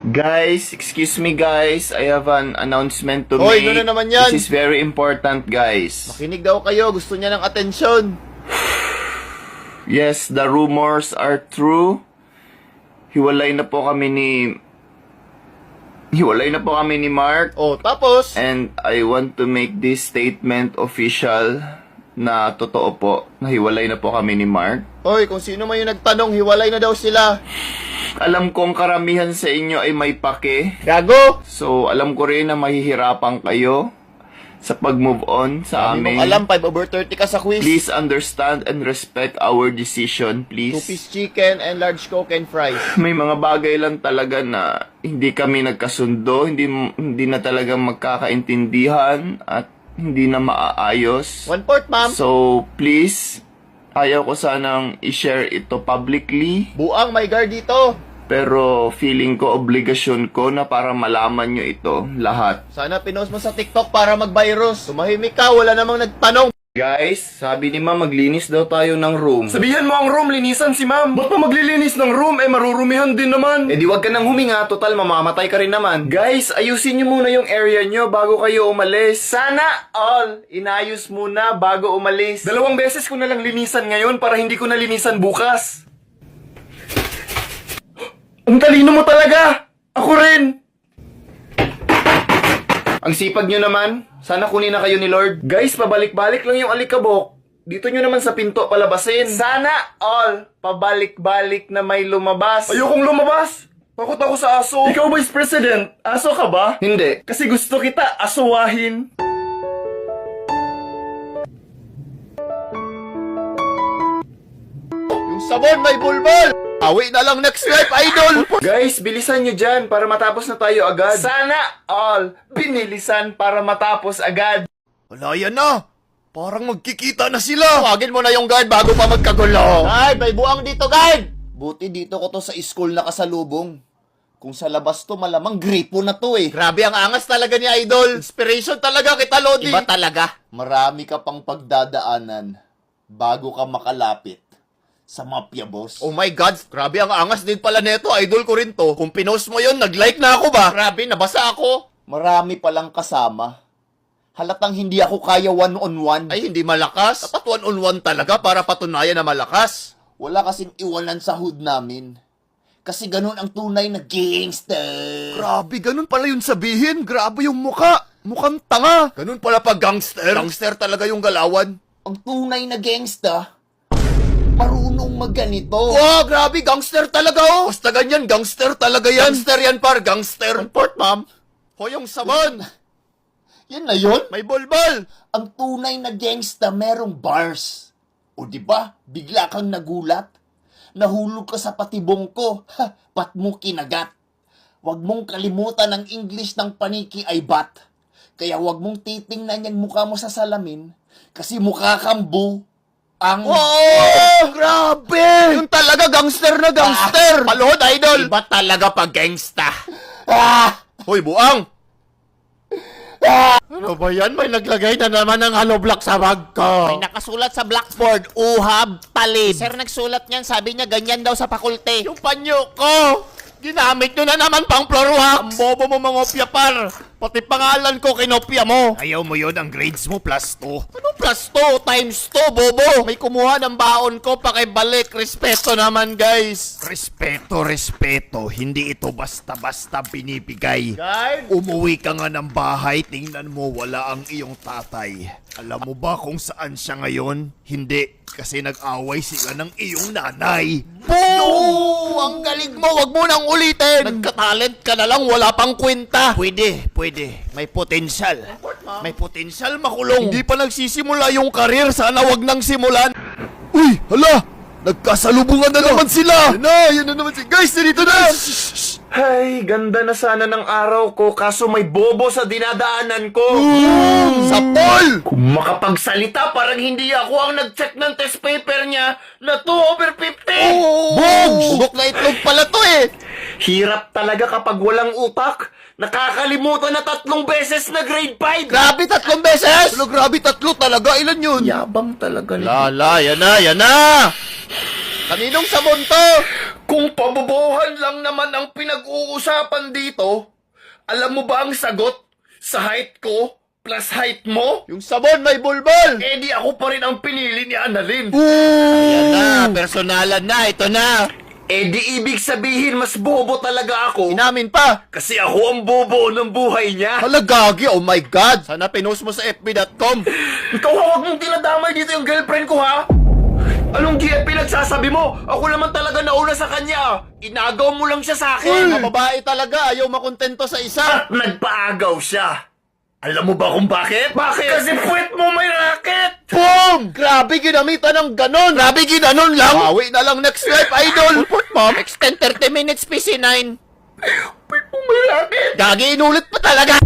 Guys, excuse me guys, I have an announcement to Hoy, make. ano na naman yan? This is very important guys. Makinig daw kayo, gusto niya ng atensyon. Yes, the rumors are true. Hiwalay na po kami ni Mark. Oh, tapos? And I want to make this statement official na totoo po, na hiwalay na po kami ni Mark. Hoy, kung sino man yung nagtanong, hiwalay na daw sila. Alam kong karamihan sa inyo ay may pake. Gago! So, alam ko rin na mahihirapan kayo sa pag-move on sa Hindi amin. mo alam, 5/30 ka sa quiz. Please understand and respect our decision, please. 2-piece chicken and large Coke and fries. May mga bagay lang talaga na hindi kami nagkasundo, hindi na talaga magkakaintindihan at hindi na maaayos. 1/4, ma'am. So, please, ayaw ko sanang i-share ito publicly. Buang may guard dito. Pero feeling ko, obligasyon ko na para malaman nyo ito, lahat. Sana pinost mo sa TikTok para mag-virus. Tumahimik ka, wala namang nagtanong. Guys, sabi ni ma'am, maglinis daw tayo ng room. Sabihan mo ang room, linisan si ma'am. Ba't pa maglilinis ng room? Marurumihan din naman. Eh di wag ka nang huminga, total mamamatay ka rin naman. Guys, ayusin nyo muna yung area nyo bago kayo umalis. Sana all inayos muna bago umalis. 2 beses ko na lang linisan ngayon para hindi ko na linisan bukas. Ang talino mo talaga! Ako rin! Ang sipag nyo naman, sana kunin na kayo ni Lord. Guys, pabalik-balik lang yung alikabok. Dito nyo naman sa pinto palabasin. Sana all pabalik-balik na may lumabas. Ayokong lumabas! Takot ako sa aso. Ikaw, Vice President, aso ka ba? Hindi. Kasi gusto kita asuwahin. Yung sabon may bulbul. Awi na lang next life, idol. Guys, bilisan nyo dyan para matapos na tayo agad. Sana all binilisan para matapos agad. Wala yan na. Parang magkikita na sila. Tawagin mo na yung guard bago pa magkagulo. Guard, may buang dito, guard. Buti dito ko to sa school nakasalubong. Kung sa labas to, malamang gripo na to eh. Grabe ang angas talaga ni Idol. Inspiration talaga kita, Lodi. Iba talaga. Marami ka pang pagdadaanan bago ka makalapit sa mafia boss. Oh my God, grabe ang angas din pala neto. Idol ko rin to. Kung pinost mo yun, nag-like na ako ba? Grabe, nabasa ako. Marami palang kasama. Halatang hindi ako kaya one-on-one. Ay, hindi malakas. Dapat one-on-one talaga para patunayan na malakas. Wala kasing iwanan sa hood namin. Kasi ganun ang tunay na gangster. Grabe, ganun pala yung sabihin. Grabe yung muka. Mukhang tanga. Ganun pala pag gangster. Gangster talaga yung galawan. Ang tunay na gangsta, marunong magganito. Wow, grabe, gangster talaga oh. Basta ganyan, gangster talaga yan. Gangster yan par, gangster. Port, ma'am. Hoyong sabon. Yan na yun? May bulbul. Ang tunay na gangsta merong bars. O diba, bigla kang nagulat. Nahulog ka sa patibong ko. Ha, pat mo kinagat. Huwag mong kalimutan ang English ng paniki ay bat. Kaya huwag mong titingnan yung mukha mo sa salamin. Kasi mukha kang ang... Wow! Grabe! Yun talaga, gangster na gangster! Palod, idol! Iba talaga pag gangsta. Hoy, buang! Ano ba yan? May naglagay na naman ng hollow block sa bag ko. May nakasulat sa blackboard, uhab, talib. Sir, nagsulat niyan, sabi niya ganyan daw sa pakulte. Yung panyo ko! Ginamit nyo na naman pang floor wax! Ang bobo mo mga opya par! Pati pangalan ko kinopya mo! Ayaw mo yun, ang grades mo plus 2. Ano plus 2 times 2, bobo? May kumuha ng baon ko, pakibalik. Respeto naman, guys. Respeto, respeto. Hindi ito basta-basta binibigay. Guard? Umuwi ka nga ng bahay, tingnan mo wala ang iyong tatay. Alam mo ba kung saan siya ngayon? Hindi, kasi nag-away sila ng iyong nanay. Boo! Ang galing mo, wag mo nang ulitin! Nagka-talent ka na lang, wala pang kwenta! Pwede. May potential. May potential makulong. Hindi pa nagsisimula yung karir, sana wag nang simulan! Uy! Hala! Nagkasalubungan na naman sila! Yan na naman sila! Guys, dito na! Ay, ganda na sana ng araw ko kaso may bobo sa dinadaanan ko. Sa poll! Kung makapagsalita, parang hindi ako ang nag-check ng test paper niya na 2/50. Bugs! Bugok na itlog pala to eh! Hirap talaga kapag walang utak. Nakakalimutan na 3 beses na grade 5. Grabe, 3 beses! Grabe, 3 talaga. Ilan yun? Yabang talaga na. Lala, yan na! Kaninong sabon to? Kung pabobohan lang naman ang pinag-uusapan dito, alam mo ba ang sagot sa height ko plus height mo? Yung sabon may bulbol! Eh di ako pa rin ang pinili ni Annalyn. Ayan na, personalan na, ito na. Eh di ibig sabihin mas bobo talaga ako. Inamin pa. Kasi ako ang bobo ng buhay niya. Halagagi, oh my God! Sana pinost mo sa fb.com. Ikaw huwag mong dinadamay dito yung girlfriend ko ha? Anong GFP nagsasabi mo? Ako naman talaga nauna sa kanya. Inagaw mo lang siya sa akin. Mga babae talaga, ayaw makontento sa isa. At nagpaagaw siya. Alam mo ba kung bakit? Bakit? Kasi puwet mo may racket! Boom! Grabe ginamitan ng ganon! Grabe ginanon lang! Bawi na lang next life, idol! Mom, extend 30 minutes PC9. Puwet mo may racket! Gagi, inulit pa talaga!